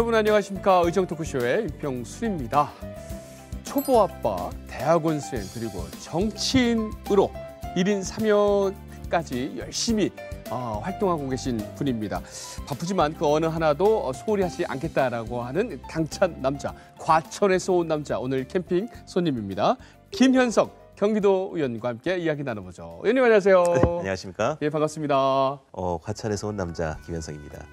여러분 안녕하십니까. 의정토크쇼의 윤평수입니다. 초보 아빠, 대학원생 그리고 정치인으로 1인 3역까지 열심히 활동하고 계신 분입니다. 바쁘지만 그 어느 하나도 소홀히 하지 않겠다라고 하는 당찬 남자, 과천에서 온 남자, 오늘 캠핑 손님입니다. 김현석 경기도 의원과 함께 이야기 나눠보죠. 의원님 안녕하세요. 네, 안녕하십니까. 예, 반갑습니다. 과천에서 온 남자 김현석입니다.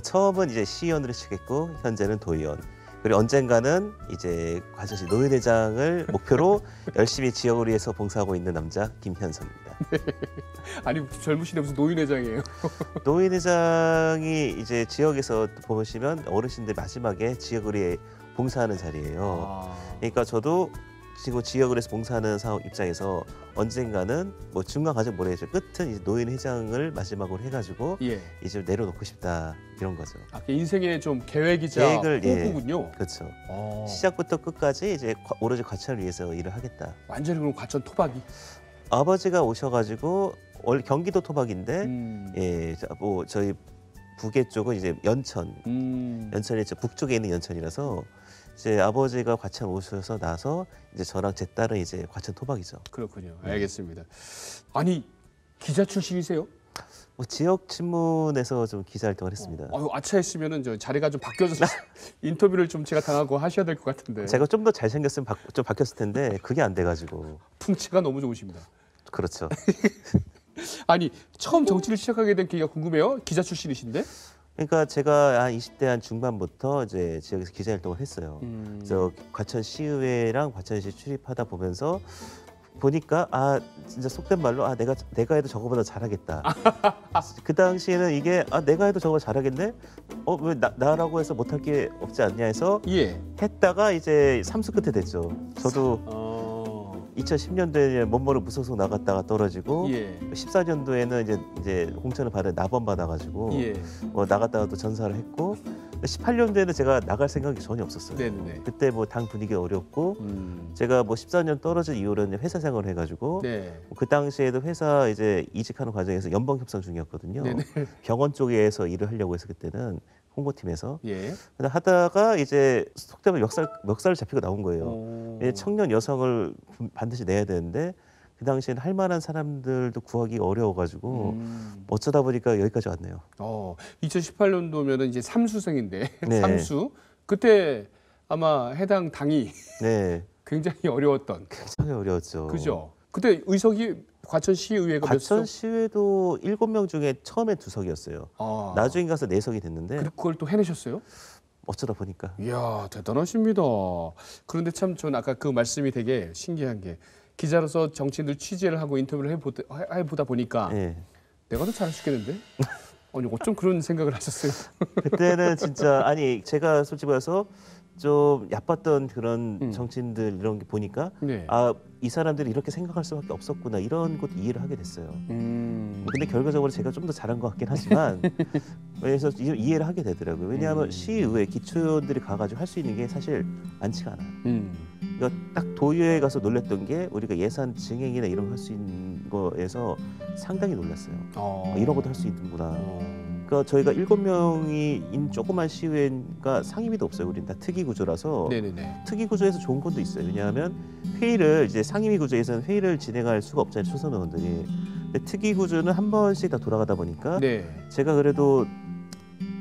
처음은 이제 시의원으로 시작했고 현재는 도의원. 그리고 언젠가는 이제 과천시 노인회장을 목표로 열심히 지역을 위해서 봉사하고 있는 남자 김현석입니다. 네. 아니 젊으신데 무슨 노인회장이에요? 노인회장이 이제 지역에서 보시면 어르신들 마지막에 지역을 위해 봉사하는 자리예요. 그러니까 저도 지금 지역을 해서 봉사하는 사업 입장에서 언젠가는 중간 과정 모르겠죠. 끝은 이제 노인회장을 마지막으로 해가지고 예. 이제 내려놓고 싶다 이런 거죠. 인생의 좀 계획이자 포부군요. 그렇죠. 시작부터 끝까지 이제 오로지 과천을 위해서 일을 하겠다. 완전히 그럼 과천 토박이. 아버지가 오셔가지고 원래 경기도 토박인데 예, 저희 북의 쪽은 이제 연천, 연천이 북쪽에 있는 연천이라서. 제 아버지가 과천 오셔서 나서 이제 저랑 제 딸은 이제 과천 토박이죠. 그렇군요. 알겠습니다. 아니 기자 출신이세요? 지역 친문에서 좀 기자 활동을 했습니다. 아차했으면은 저 자리가 좀 바뀌어서 인터뷰를 좀 제가 당하고 하셔야 될 것 같은데. 제가 좀 더 잘생겼으면 좀 바뀌었을 텐데 그게 안 돼가지고. 풍채가 너무 좋으십니다. 그렇죠. 아니 처음 정치를 시작하게 된 계기가 궁금해요. 기자 출신이신데? 그러니까 제가 한 20대 한 중반부터 이제 지역에서 기자 활동을 했어요. 그래서 과천 시의회랑 과천시 출입하다 보면서 보니까 진짜 속된 말로 내가 해도 저거보다 잘하겠다. 그 당시에는 이게 내가 해도 저거 잘하겠네. 왜 나라고 해서 못할 게 없지 않냐 해서 했다가 이제 삼수 끝에 됐죠. 저도 2010년도에 몸모를 무소속 나갔다가 떨어지고 14년도에는 이제 공천을 나번 받아가지고 나갔다가 또 전사를 했고 18년도에는 제가 나갈 생각이 전혀 없었어요. 네네. 그때 당 분위기 어렵고 제가 14년 떨어진 이후로는 회사 생활을 해가지고 그 당시에도 회사 이제 이직하는 과정에서 연봉 협상 중이었거든요. 네네. 병원 쪽에서 일을 하려고 해서 그때는 홍보팀에서 근데 하다가 이제 속되면 멱살을 잡히고 나온 거예요. 청년 여성을 반드시 내야 되는데 그 당시에는 할 만한 사람들도 구하기 어려워가지고 어쩌다 보니까 여기까지 왔네요. 2018년도면은 이제 삼수생인데 삼수 그때 아마 해당 당이 굉장히 어려웠던. 굉장히 어려웠죠. 그죠. 그때 의석이 과천시의회가 몇 석? 과천시의회도 7명 중에 처음에 2석이었어요. 나중에 가서 4석이 됐는데. 그걸 또 해내셨어요? 어쩌다 보니까. 이야 대단하십니다. 그런데 참 저는 아까 그 말씀이 되게 신기한 게 기자로서 정치인들 취재를 하고 인터뷰를 해보다 보니까 내가 더 잘할 수 있겠는데? 아니 어쩜 그런 생각을 하셨어요? 그때는 진짜 제가 솔직히 말해서 좀 얕봤던 그런 정치인들 이런 게 보니까 이 사람들이 이렇게 생각할 수밖에 없었구나 이런 것도 이해를 하게 됐어요. 근데 결과적으로 제가 좀 더 잘한 것 같긴 하지만 그래서 이해를 하게 되더라고요. 왜냐하면 시의회 기초의원들이 가가지고 할 수 있는 게 사실 많지가 않아요. 그러니까 딱 도의회에 가서 놀랐던 게 우리가 예산 증액이나 이런 거 할 수 있는 거에서 상당히 놀랐어요. 이런 것도 할 수 있는구나. 그러니까 저희가 7명이 조그만 시의회가 상임위도 없어요. 우리는 다 특위 구조라서 특위 구조에서 좋은 것도 있어요. 왜냐하면 회의를 이제 상임위 구조에서는 회의를 진행할 수가 없잖아요. 초선 의원들이. 근데 특위 구조는 한 번씩 다 돌아가다 보니까 제가 그래도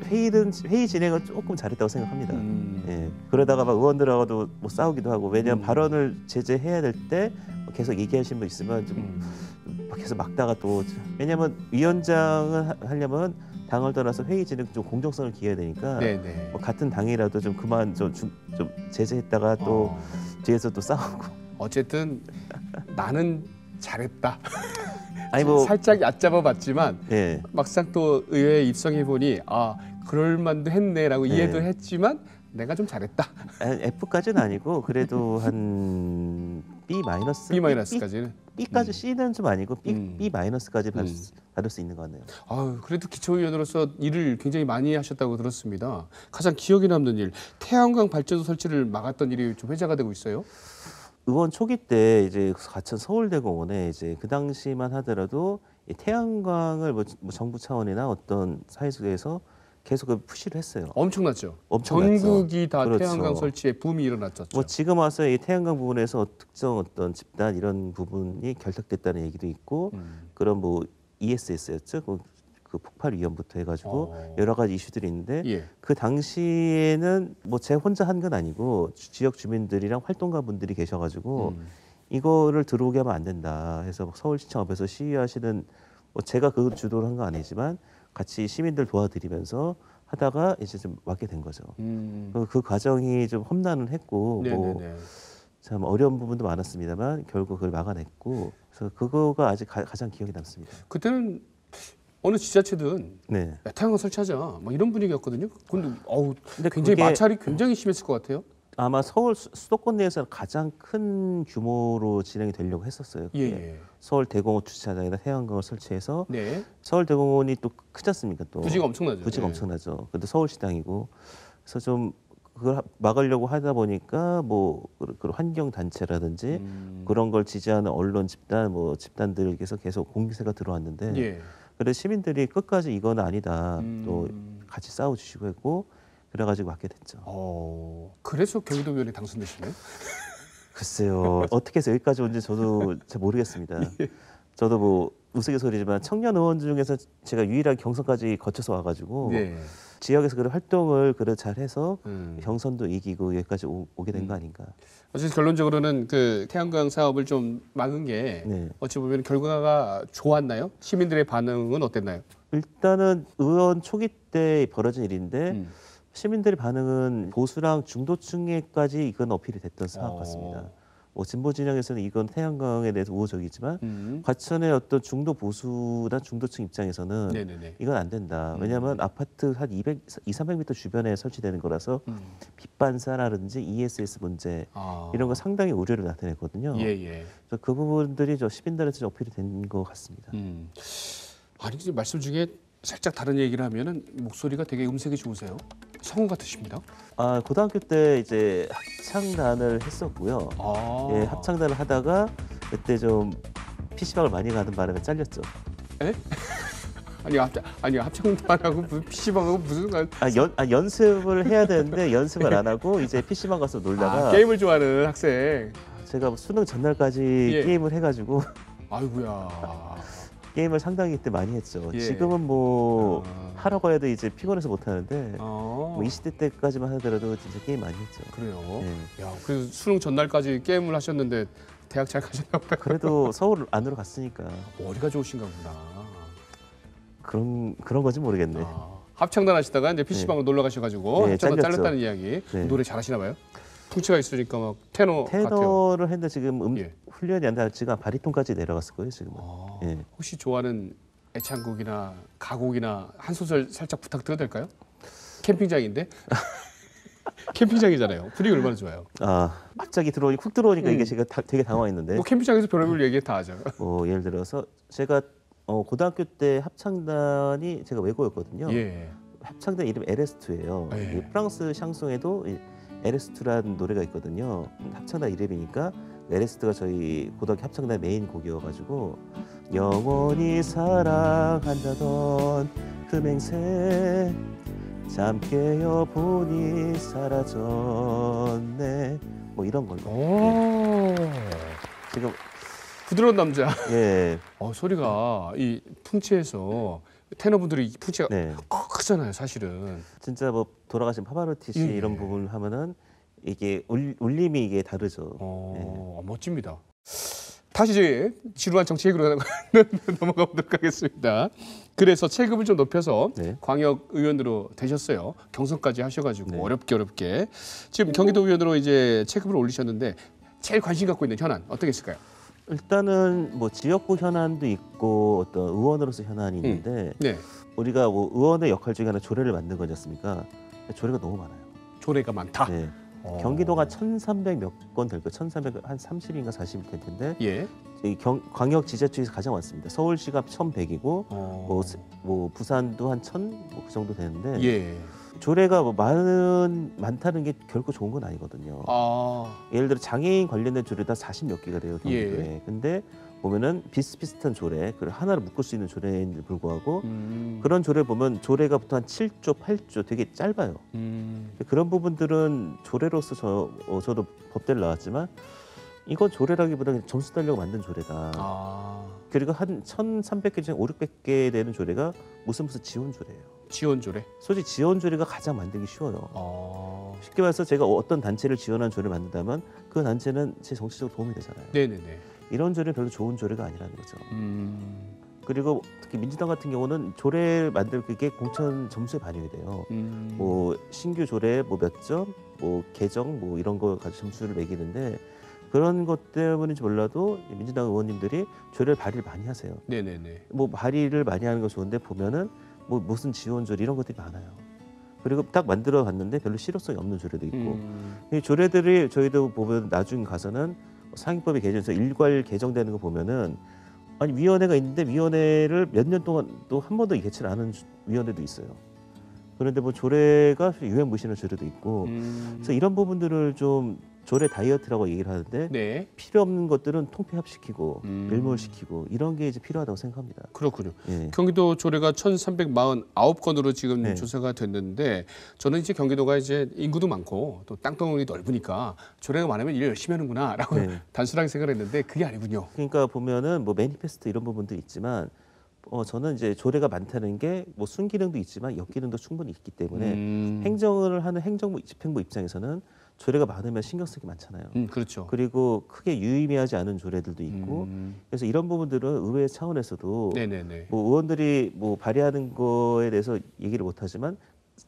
회의 진행을 조금 잘했다고 생각합니다. 그러다가 막 의원들하고도 싸우기도 하고 왜냐하면 발언을 제재해야 될 때 계속 얘기하신 분 있으면 좀 계속 막다가 또 왜냐하면 위원장을 하려면 당을 떠나서 회의 진행 좀 공정성을 기해야 되니까 같은 당이라도 좀 그만 좀 제재했다가 또 뒤에서 또 싸우고 어쨌든 나는 잘했다. 살짝 얕잡아봤지만 막상 또 의회에 입성해 보니 그럴 만도 했네라고 이해도 했지만 내가 좀 잘했다. F까지는 아니고 그래도 한 B-까지는 B까지 C는 좀 아니고 B-까지 받을 수 있는 것 같네요. 그래도 기초의원으로서 일을 굉장히 많이 하셨다고 들었습니다. 가장 기억에 남는 일, 태양광 발전소 설치를 막았던 일이 좀 회자가 되고 있어요. 의원 초기 때 이제 과천 서울대공원에 이제 그 당시만 하더라도 태양광을 정부 차원이나 어떤 사회에서 계속 그 푸시를 했어요. 엄청났죠. 엄청났죠. 전국이 다 그렇죠. 태양광 설치에 붐이 일어났었죠. 뭐 지금 와서 이 태양광 부분에서 특정 어떤 집단 이런 부분이 결탁됐다는 얘기도 있고 그런 뭐 ESS였죠. 그 폭발 위험부터 해가지고 여러 가지 이슈들이 있는데 예. 그 당시에는 뭐 제 혼자 한 건 아니고 지역 주민들이랑 활동가 분들이 계셔가지고 이거를 들어오게 하면 안 된다 해서 서울시청 앞에서 시위하시는 뭐 제가 그 주도를 한 건 아니지만 같이 시민들 도와드리면서 하다가 이제 좀 막게 된 거죠. 그 과정이 좀 험난은 했고 뭐 참 어려운 부분도 많았습니다만 결국 그걸 막아냈고 그래서 그거가 아직 가장 기억에 남습니다. 그때는 어느 지자체든 네. 태양광 설치하자 뭐 이런 분위기였거든요. 근데 근데 굉장히 마찰이 굉장히 심했을 것 같아요. 아마 서울 수도권 내에서 가장 큰 규모로 진행이 되려고 했었어요. 예. 서울 대공원 주차장에다 태양광을 설치해서 네. 서울 대공원이 또 크지 않습니까? 또 부지가 엄청나죠. 부지가 엄청나죠. 근데 서울시당이고 그래서 좀 그걸 막으려고 하다 보니까 뭐 그런 환경 단체라든지 그런 걸 지지하는 언론 집단 뭐 집단들에게서 계속 공세가 들어왔는데 예. 그래서 시민들이 끝까지 이건 아니다 또 같이 싸워주시고 했고 그래가지고 막게 됐죠. 그래서 경기도의원에 당선되시나요? 글쎄요. 어떻게 해서 여기까지 온지 저도 잘 모르겠습니다. 저도 뭐 우스갯소리지만 청년 의원 중에서 제가 유일하게 경선까지 거쳐서 와가지고 네. 지역에서 그런 활동을 그래 잘해서 경선도 이기고 여기까지 오게 된 거 아닌가. 어쨌든 결론적으로는 그 태양광 사업을 좀 막은 게 네. 어찌 보면 결과가 좋았나요? 시민들의 반응은 어땠나요? 일단은 의원 초기 때 벌어진 일인데 시민들의 반응은 보수랑 중도층에까지 이건 어필이 됐던 상황 같습니다. 뭐 진보 진영에서는 이건 태양광에 대해서 우호적이지만 과천의 어떤 중도 보수나 중도층 입장에서는 네네네. 이건 안 된다. 왜냐하면 아파트 한 200-300m 주변에 설치되는 거라서 빛 반사라든지 ESS 문제 이런 거 상당히 우려를 나타냈거든요. 예. 그래서 그 부분들이 저 시민들한테 좀 어필이 된 것 같습니다. 아니 지금 말씀 중에 살짝 다른 얘기를 하면은 목소리가 되게 음색이 좋으세요. 성우 같으십니다. 고등학교 때 이제 합창단을 했었고요. 예, 합창단을 하다가 그때 좀 PC방을 많이 가는 바람에 잘렸죠. 에? 아니 합창단하고 PC방하고 무슨 연습을 해야 되는데 연습을 안 하고 이제 PC방 가서 놀다가 게임을 좋아하는 학생. 제가 수능 전날까지 게임을 해가지고 아이고야. 게임을 상당히 그때 많이 했죠. 예. 지금은 뭐 하라고 해도 이제 피곤해서 못 하는데 뭐 20대 때까지만 하더라도 진짜 게임 많이 했죠. 그래요. 네. 야, 그 수능 전날까지 게임을 하셨는데 대학 잘 가셨나 봐요. 그래도 서울 안으로 갔으니까 머리가 좋으신가 보다. 그런 건지 모르겠네. 합창단 하시다가 이제 PC방으로 놀러 가셔가지고 합창단 잘렸다는 이야기. 네. 노래 잘하시나 봐요. 풍채가 있으니까 막 테너를 같아요. 했는데 지금 훈련이 안 돼. 지금 바리톤까지 내려갔을 거예요 지금은. 혹시 좋아하는 애창곡이나 가곡이나 한 소절 살짝 부탁드려도 될까요? 캠핑장인데 캠핑장이잖아요. 분위기 얼마나 좋아요. 갑자기 훅 들어오니까 이게 제가 되게 당황했는데. 뭐 캠핑장에서 별의별 얘기 다 하죠. 뭐 예를 들어서 제가 고등학교 때 합창단이 제가 외고였거든요. 예. 합창단 이름 LS2예요. 예. 프랑스 샹송에도 LS2라는 노래가 있거든요. 합창단 이름이니까 LS2가 저희 고등학교 합창단 메인 곡이어가지고 영원히 사랑한다던 그 맹세 잠 깨어 보니 사라졌네 뭐 이런 걸로. 지금 부드러운 남자. 예. 소리가 이 풍채에서 테너분들이 풍채가 크잖아요, 사실은. 진짜 뭐 돌아가신 파바로티 씨 이런 부분 하면은 이게 울림이 이게 다르죠. 멋집니다. 다시 이제 지루한 정치 얘기로 넘어가 보도록 하겠습니다. 그래서 체급을 좀 높여서 광역 의원으로 되셨어요. 경선까지 하셔가지고 어렵게 지금 경기도 의원으로 이제 체급을 올리셨는데 제일 관심 갖고 있는 현안 어떻게 있을까요? 일단은 뭐 지역구 현안도 있고 어떤 의원으로서 현안이 있는데 우리가 뭐 의원의 역할 중에 하나 조례를 만든 거지 않습니까? 조례가 너무 많아요. 조례가 많다. 경기도가 1,300 몇 건 될 거예요. 1,300 한 30인가 40일 될 텐데 광역 지자체에서 가장 많습니다. 서울시가 1,100이고 뭐 부산도 한 1,000 뭐 그 정도 되는데 조례가 뭐 많다는 게 결코 좋은 건 아니거든요. 예를 들어 장애인 관련된 조례가 40몇 개가 돼요, 경기도에. 근데 보면은 비슷비슷한 조례, 그걸 하나로 묶을 수 있는 조례인데 불구하고 그런 조례 보면 조례가 보통 한 7조, 8조 되게 짧아요. 그런 부분들은 조례로서 저도 법대를 나왔지만 이건 조례라기보다 그냥 점수 따려고 만든 조례다. 그리고 한 1,300개 중에 500개 되는 조례가 무슨 지원 조례예요. 지원 조례? 솔직히 지원 조례가 가장 만들기 쉬워요. 쉽게 말해서 제가 어떤 단체를 지원한 조례를 만든다면 그 단체는 제 정치적으로 도움이 되잖아요. 네네네. 이런 조례는 별로 좋은 조례가 아니라는 거죠. 그리고 특히 민주당 같은 경우는 조례 만들 게 공천 점수에 반영이 돼요. 뭐 신규 조례 뭐 몇 점, 뭐 개정 뭐 이런 거 가지고 점수를 매기는데 그런 것 때문인지 몰라도 민주당 의원님들이 조례를 발의를 많이 하세요. 네네네. 뭐 발의를 많이 하는 거 좋은데 보면은 뭐 무슨 지원 조례 이런 것들이 많아요. 그리고 딱 만들어 봤는데 별로 실효성이 없는 조례도 있고 이 조례들이 저희도 보면 나중에 가서는 상위법이 개정해서 일괄 개정되는 거 보면은 아니 위원회가 있는데 위원회를 몇 년 동안 또 한 번도 개최를 안 하는 위원회도 있어요. 그런데 뭐 조례가 유행무실한 조례도 있고 그래서 이런 부분들을 좀 조례 다이어트라고 얘기를 하는데 필요 없는 것들은 통폐합시키고 일몰시키고 이런 게 이제 필요하다고 생각합니다. 그렇군요. 경기도 조례가 1,349건으로 지금 조사가 됐는데 저는 이제 경기도가 이제 인구도 많고 또 땅덩어리 넓으니까 조례가 많으면 일 열심히 하는구나라고 단순하게 생각했는데 그게 아니군요. 그러니까 보면은 뭐 매니페스토 이런 부분도 있지만 저는 이제 조례가 많다는 게 뭐 순기능도 있지만 역기능도 충분히 있기 때문에 행정을 하는 행정부 집행부 입장에서는 조례가 많으면 신경 쓰기 많잖아요. 그렇죠. 그리고 크게 유의미하지 않은 조례들도 있고 그래서 이런 부분들은 의회 차원에서도 뭐 의원들이 뭐 발의하는 거에 대해서 얘기를 못하지만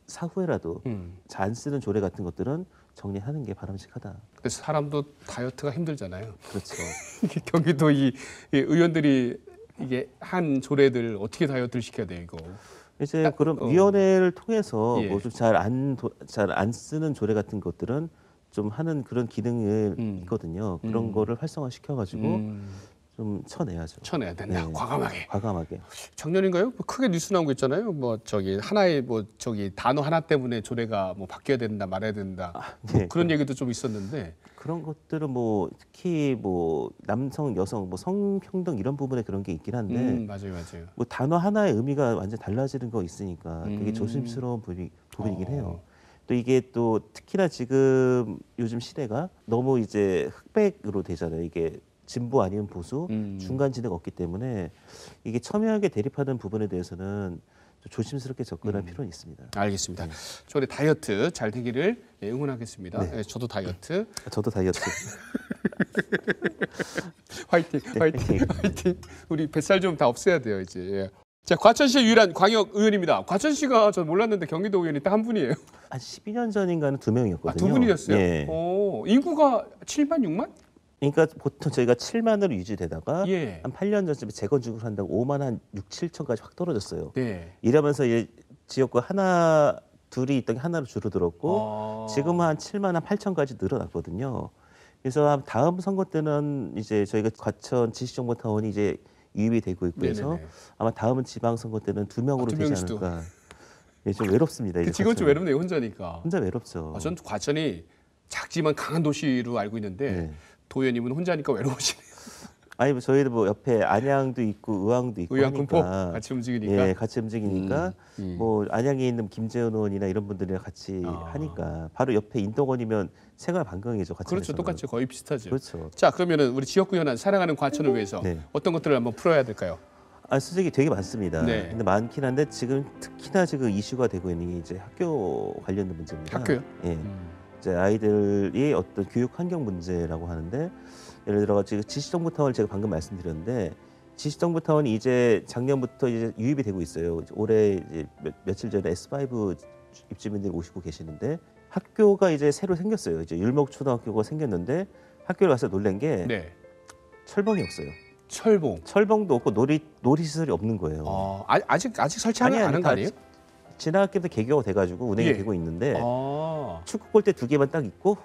사후에라도 잘 안 쓰는 조례 같은 것들은 정리하는 게 바람직하다. 그래서 사람도 다이어트가 힘들잖아요. 그렇죠. 이게 경기도 이 의원들이 이게 한 조례들 어떻게 다이어트를 시켜야 돼요, 이거? 이제 그럼 위원회를 통해서 뭐 좀 잘 안 쓰는 조례 같은 것들은 좀 하는 그런 기능이 있거든요. 그런 거를 활성화시켜가지고 좀 쳐내야죠. 쳐내야 된다. 과감하게. 과감하게. 작년인가요? 뭐 크게 뉴스 나온 거 있잖아요. 뭐 저기 하나의 뭐 저기 단어 하나 때문에 조례가 뭐 바뀌어야 된다, 말아야 된다. 뭐 그런 얘기도 좀 있었는데. 그런 것들은 뭐 특히 뭐 남성, 여성, 뭐 성평등 이런 부분에 그런 게 있긴 한데. 맞아요. 뭐 단어 하나의 의미가 완전 달라지는 거 있으니까 되게 조심스러운 부분이긴 해요. 또 이게 또 특히나 지금 요즘 시대가 너무 이제 흑백으로 되잖아요. 이게 진보 아니면 보수, 중간 지대가 없기 때문에 이게 첨예하게 대립하는 부분에 대해서는 좀 조심스럽게 접근할 필요는 있습니다. 알겠습니다. 조례 다이어트 잘 되기를 응원하겠습니다. 저도 다이어트. 저도 다이어트. 화이팅, 화이팅, 화이팅. 우리 뱃살 좀 다 없애야 돼요 이제. 자, 과천시의 유일한 광역 의원입니다. 과천시가 저 몰랐는데 경기도 의원이 딱 한 분이에요. 한 12년 전인가는 2명이었거든요. 두 분이었어요? 인구가 7만, 6만? 그러니까 보통 저희가 7만으로 유지되다가 한 8년 전쯤에 재건축을 한다고 5만 한 6, 7천까지 확 떨어졌어요. 이러면서 이제 지역구 하나, 둘이 있던 게 하나로 줄어들었고 지금은 한 7만 한 8천까지 늘어났거든요. 그래서 다음 선거 때는 이제 저희가 과천 지식정보타운이 이제 유입이 되고 있고 해서 아마 다음 지방선거 때는 2명으로 되지 않을까. 좀 외롭습니다. 지금 좀 외롭네요, 혼자니까. 혼자 외롭죠. 전 과천이 작지만 강한 도시로 알고 있는데 도의원님은 혼자니까 외로우시네요. 아니 뭐 저희도 뭐 옆에 안양도 있고 의왕도 있고 의왕군포 하니까 같이 움직이니까. 같이 움직이니까 뭐 안양에 있는 김재현 의원이나 이런 분들이랑 같이 하니까 바로 옆에 인덕원이면 생활 반경이죠. 그렇죠, 똑같이 거의 비슷하죠. 그렇죠. 자, 그러면은 우리 지역구 현안 사랑하는 과천을 위해서 어떤 것들을 한번 풀어야 될까요? 솔직히 되게 많습니다. 근데 많긴 한데 지금 특히나 지금 이슈가 되고 있는 게 이제 학교 관련된 문제입니다. 학교요? 이제 아이들이 어떤 교육 환경 문제라고 하는데 예를 들어 지금 지식정보타운을 제가 방금 말씀드렸는데 지식정보타운이 이제 작년부터 이제 유입이 되고 있어요. 올해 이제 며칠 전에 S5 입주민들이 오시고 계시는데 학교가 이제 새로 생겼어요. 이제 율목초등학교가 생겼는데 학교를 가서 놀란 게 철봉이 없어요. 철봉도 없고 놀이시설이 없는 거예요. 아직 설치 안 한 거 아니에요? 지난학기부터 개교가 돼가지고 운행이 되고 있는데 축구 골대 2개만 딱 있고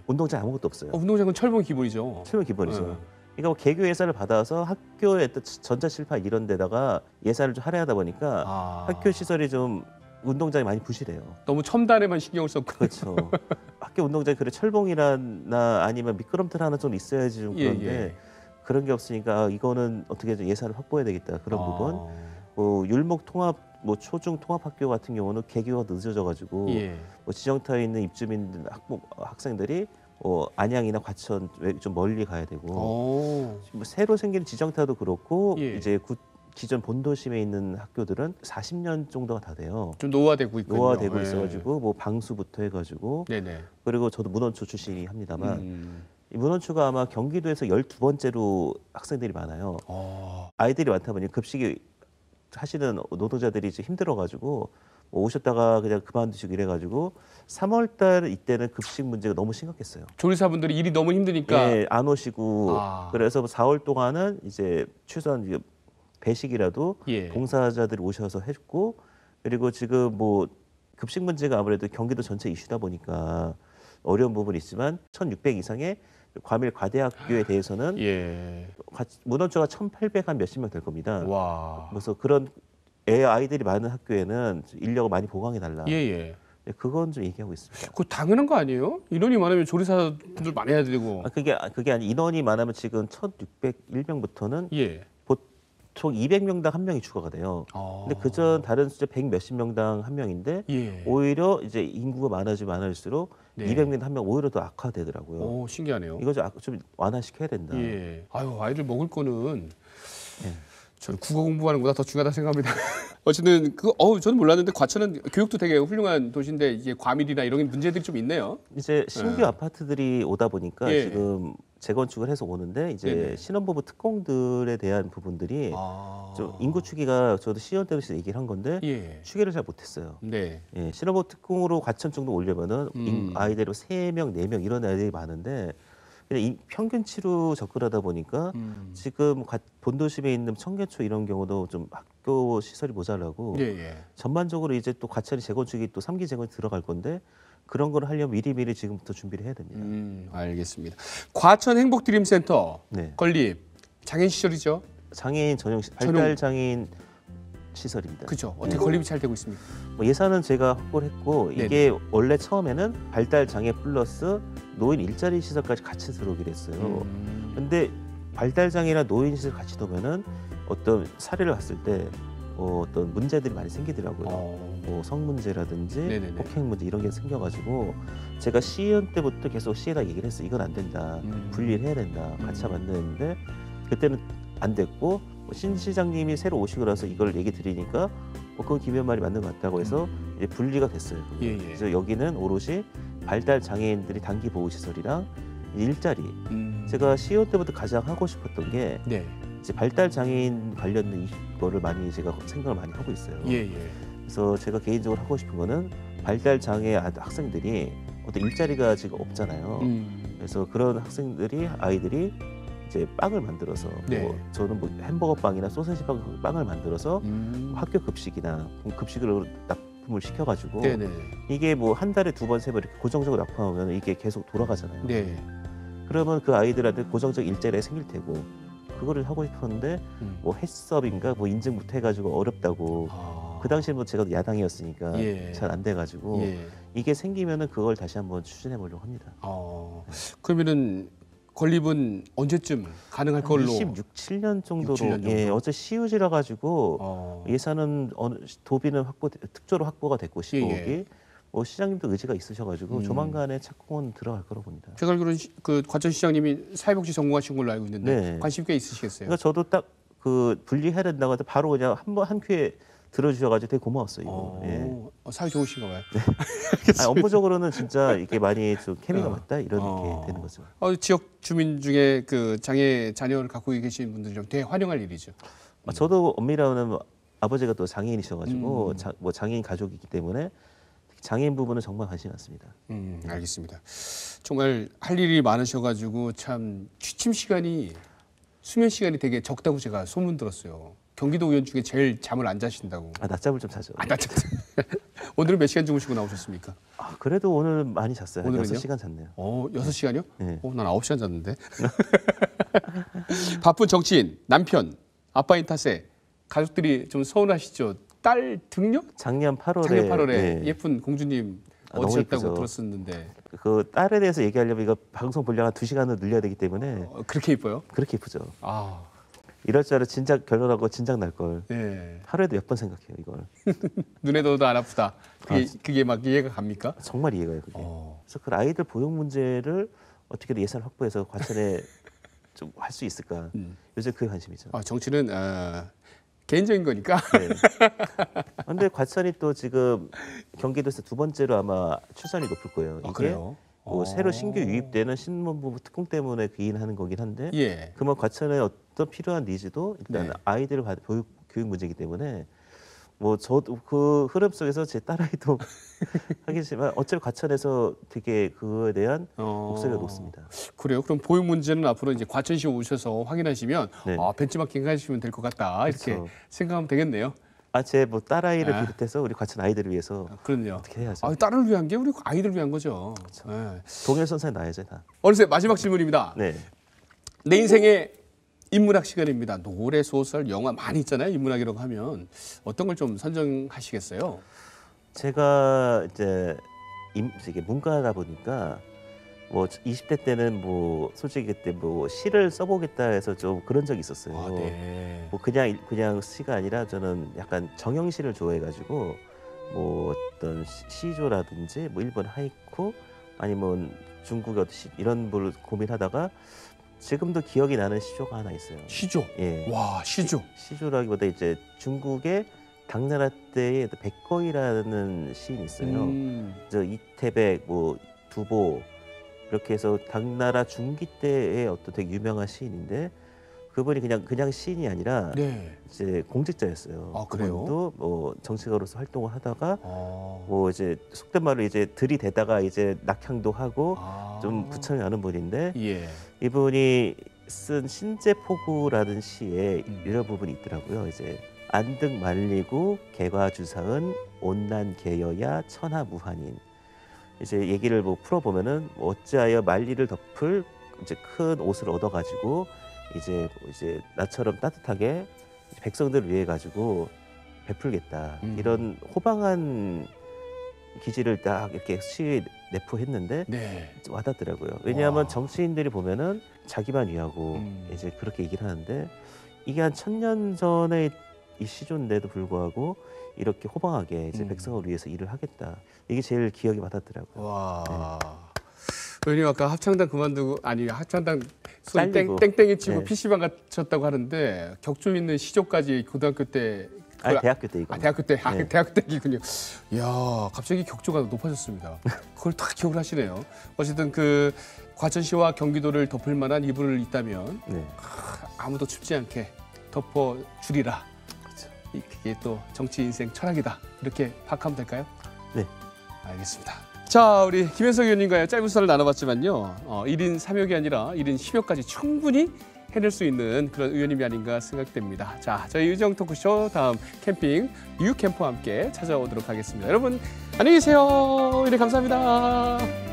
운동장 아무것도 없어요. 운동장은 철봉 기본이죠. 철봉 기본이죠. 그러니까 뭐 개교 예산을 받아서 학교에 또 전자칠판 이런 데다가 예산을 좀 할애하다 보니까 학교 시설이 좀 운동장이 많이 부실해요. 너무 첨단에만 신경을 썼고. 그렇죠. 학교 운동장에 그래 철봉이나 아니면 미끄럼틀 하나 좀 있어야지 좀 그런데 예. 그런 게 없으니까 이거는 어떻게 좀 예산을 확보해야 되겠다 그런 부분. 뭐 율목 통합 뭐 초중 통합 학교 같은 경우는 개교가 늦어져가지고 예. 뭐 지정타에 있는 입주민들 학생들이 안양이나 과천 좀 멀리 가야 되고 뭐 새로 생긴 지정타도 그렇고 예. 이제 기존 본도심에 있는 학교들은 40년 정도가 다 돼요. 좀 노화되고 있군요. 노화되고 예. 있어가지고 뭐 방수부터 해가지고 네네. 그리고 저도 문원초 출신이 합니다만 이 문원초가 아마 경기도에서 12번째로 학생들이 많아요. 아이들이 많다 보니 급식이 하시는 노동자들이 이제 힘들어가지고 뭐 오셨다가 그냥 그만두시고 이래가지고 3월달 이때는 급식 문제가 너무 심각했어요. 조리사분들이 일이 너무 힘드니까 예, 안 오시고 그래서 4월 동안은 이제 최소한 이제 배식이라도 예. 봉사자들이 오셔서 해줬고 그리고 지금 뭐 급식 문제가 아무래도 경기도 전체 이슈다 보니까 어려운 부분이 있지만 1,600 이상의 과밀 과대학교에 대해서는 예. 문원초가 1,800 한 몇십 명 될 겁니다. 와. 그래서 그런 아이들이 많은 학교에는 인력을 많이 보강해 달라. 예예. 그건 좀 얘기하고 있습니다. 그거 당연한 거 아니에요? 인원이 많으면 조리사분들 많이 해야 되고. 그게 아니 인원이 많으면 지금 1,601명부터는 예. 보통 200명당 한 명이 추가가 돼요. 근데 그전 다른 숫자 100 몇십 명당 한 명인데 예. 오히려 이제 인구가 많아질수록 네. 200명 한 명 오히려 더 악화되더라고요. 오, 신기하네요. 이거 좀 완화시켜야 된다. 예. 아유, 아이들 먹을 거는 예. 저는 국어 공부하는 것보다 더 중요하다 생각합니다. 어쨌든 저는 몰랐는데 과천은 교육도 되게 훌륭한 도시인데 이게 과밀이나 이런 문제들이 좀 있네요. 이제 신규 아파트들이 오다 보니까 예. 지금 재건축을 해서 오는데 이제 네네. 신혼부부 특공들에 대한 부분들이 좀 인구 추계가 저도 시연 때에서 얘기를 한 건데 예. 추계를 잘 못했어요. 네. 예, 신혼부부 특공으로 과천 정도 오려면은 아이들이 3명, 4명 이런 아이들이 많은데 그냥 평균치로 접근하다 보니까 지금 본도심에 있는 청계초 이런 경우도 좀 학교 시설이 모자라고 예. 전반적으로 이제 또 과천이 재건축이 또 3기 재건이 들어갈 건데 그런 걸 하려면 미리미리 지금부터 준비를 해야 됩니다. 알겠습니다. 과천 행복드림센터 네. 건립 장애인 시설이죠? 장애인 전용 발달 장애인 시설입니다. 그렇죠. 어떻게 건립이 잘 되고 있습니까? 뭐 예산은 제가 확보를 했고 이게 원래 처음에는 발달 장애 플러스 노인 일자리 시설까지 같이 들어오기로 했어요. 근데 발달 장애나 노인 시설 같이 들어오면은 어떤 사례를 봤을 때 어떤 문제들이 많이 생기더라고요. 뭐 성문제라든지 네네네. 폭행 문제 이런 게 생겨가지고 제가 시의원 때부터 계속 시에다 얘기를 했어요. 이건 안 된다. 분리를 해야 된다. 같이 하면 안 되는데 그때는 안 됐고 신 시장님이 새로 오시고 나서 이걸 얘기 드리니까 그건 김현 말이 맞는 것 같다고 해서 이제 분리가 됐어요. 예. 그래서 여기는 오롯이 발달 장애인들이 단기 보호 시설이랑 일자리. 제가 시의원 때부터 가장 하고 싶었던 게 네. 이제 발달 장애인 관련된 이거를 많이 제가 생각을 많이 하고 있어요. 예. 그래서 제가 개인적으로 하고 싶은 거는 발달 장애 학생들이 어떤 일자리가 지금 없잖아요. 그래서 그런 아이들이 이제 빵을 만들어서 네. 뭐 저는 뭐 햄버거 빵이나 소세지 빵을 만들어서 학교 급식이나 급식으로 납품을 시켜가지고 네네. 이게 뭐 한 달에 2번, 3번 이렇게 고정적으로 납품하면 이게 계속 돌아가잖아요. 네. 그러면 그 아이들한테 고정적 일자리가 생길 테고 그거를 하고 싶었는데 뭐 햇섭인가 뭐 인증부터 해가지고 어렵다고 그 당시에 뭐 제가 야당이었으니까 잘 안 돼가지고 이게 생기면은 그걸 다시 한번 추진해 보려고 합니다. 그러면은 건립은 언제쯤 가능할 걸로? 27년 정도로. 6, 7년 정도? 예, 어제 시유지라 가지고 예산은 특조로 확보가 됐고 15억이. 뭐 시장님도 의지가 있으셔가지고 조만간에 착공은 들어갈 거라고 봅니다. 제가 알기로는 그 과천 시장님이 사회복지 전공하신 걸로 알고 있는데 네. 관심 꽤 있으시겠어요? 그러니까 저도 딱 그 분리해야 된다고 해서 바로 그냥 한 큐에 들어주셔가지고 되게 고마웠어요. 사회 좋으신가 봐요. 네. 업무적으로는 진짜 이게 많이 좀 케미가 맞다 이런 게 되는 거죠. 지역 주민 중에 그 장애 자녀를 갖고 계신 분들이 좀 되게 환영할 일이죠. 저도 엄밀하면 아버지가 또 장애인이셔가지고 뭐 장애인 가족이기 때문에 장애인 부분은 정말 관심이 많습니다. 알겠습니다. 정말 할 일이 많으셔가지고 참 취침 시간이 수면 시간이 되게 적다고 제가 소문 들었어요. 경기도 의원 중에 제일 잠을 안 자신다고. 낮잠을 좀 자죠. 낮잠. 오늘은 몇 시간 주무시고 나오셨습니까? 그래도 오늘 많이 잤어요. 오늘은요? 6시간 잤네요. 6시간이요? 네. 난 9시간 잤는데. 바쁜 정치인, 남편, 아빠인 탓에 가족들이 좀 서운하시죠? 딸 등려? 작년 8월에 작년 8월에 예쁜 공주님 얻으셨다고 이쁘죠. 들었었는데. 그 딸에 대해서 얘기하려면 이거 방송 분량 한 2시간을 늘려야 되기 때문에 그렇게 이뻐요? 그렇게 이쁘죠. 아. 이럴 줄 알아 진작 결혼하고 진작 날 걸. 예. 하루에도 몇 번 생각해요 이걸. 눈에 넣어도 안 아프다. 그게 막 이해가 갑니까? 정말 이해가요 그게. 그래서 그 아이들 보육 문제를 어떻게든 예산을 확보해서 과천에 좀 할 수 있을까. 요새 그게 관심이죠. 정치는 개인적인 거니까. 네. 그런데 과천이 또 지금 경기도에서 두 번째로 아마 출산이 높을 거예요. 이게 그래요? 뭐 새로 신규 유입되는 신문부 특공 때문에 기인하는 거긴 한데 예. 그만 과천의 어떤 필요한 니즈도 일단 네. 아이들을 교육 문제이기 때문에 뭐 저도 그 흐름 속에서 제 딸아이도 하겠지만 어차피 과천에서 되게 그거에 대한 목소리가 높습니다. 그래요? 그럼 보육 문제는 앞으로 이제 과천시 오셔서 확인하시면 네. 벤치마킹 하시면 될 것 같다 이렇게 그렇죠. 생각하면 되겠네요. 제 뭐 딸아이를 비롯해서 우리 과천 아이들을 위해서 그럼요. 어떻게 해야죠? 딸을 위한 게 우리 아이들을 위한 거죠. 그렇죠. 네. 동일선상에 놔야죠 다. 어느새 마지막 질문입니다. 네. 내 인생의 인문학 시간입니다. 노래, 소설, 영화 많이 있잖아요. 인문학이라고 하면 어떤 걸 좀 선정하시겠어요? 제가 이제 이게 문과다 보니까 뭐 20대 때는 뭐 솔직히 그때 뭐 시를 써보겠다 해서 좀 그런 적이 있었어요. 네. 뭐 그냥 시가 아니라 저는 약간 정형시를 좋아해가지고 뭐 어떤 시조라든지 뭐 일본 하이쿠 아니면 중국의 어떤 시 이런 걸 고민하다가 지금도 기억이 나는 시조가 하나 있어요. 시조. 예. 와, 시조. 시조라기보다 이제 중국의 당나라 때의 백거이라는 시인이 있어요. 저 이태백, 뭐 두보 이렇게 해서 당나라 중기 때의 어떤 되게 유명한 시인인데 그분이 그냥 시인이 아니라 네. 이제 공직자였어요. 그래요? 그분도 뭐 정치가로서 활동을 하다가 뭐 이제 속된 말로 이제 들이대다가 이제 낙향도 하고 좀 부천이 나는 분인데 예. 이분이 쓴 신제포구라는 시에 이런 부분이 있더라고요. 이제 안등 말리고 개과주사은 온난 개여야 천하무한인. 이제 얘기를 뭐 풀어보면은 어찌하여 말리를 덮을 이제 큰 옷을 얻어가지고 이제 나처럼 따뜻하게 백성들을 위해 가지고 베풀겠다 이런 호방한 기지를 딱 이렇게 시에 내포했는데 네. 와닿더라고요. 왜냐하면 와. 정치인들이 보면은 자기만 위하고 이제 그렇게 얘기를 하는데 이게 한 1000년 전의 이 시조인데도 불구하고 이렇게 호방하게 이제 백성을 위해서 일을 하겠다. 이게 제일 기억에 와닿더라고요. 와. 네. 왜냐면 아까 합창단 그만두고 합창단 소리 잘리고. 땡땡이 치고 네. PC방 가셨다고 하는데 격조 있는 시조까지 고등학교 때 대학교 때 이거. 대학교 때 네. 대학교 때이군요. 이야, 갑자기 격조가 높아졌습니다. 그걸 다 기억을 하시네요. 어쨌든 그 과천시와 경기도를 덮을 만한 이불을 있다면 네. 아무도 춥지 않게 덮어 주리라. 그렇죠. 그게 또 정치 인생 철학이다. 이렇게 파악하면 될까요? 네. 알겠습니다. 자, 우리 김현석 의원님과의 짧은 수다를 나눠봤지만요. 1인 3역이 아니라 1인 10역까지 충분히 해낼 수 있는 그런 의원님이 아닌가 생각됩니다. 자, 저희 의정 토크쇼 다음 캠핑 유캠프와 함께 찾아오도록 하겠습니다. 여러분 안녕히 계세요. 네, 감사합니다.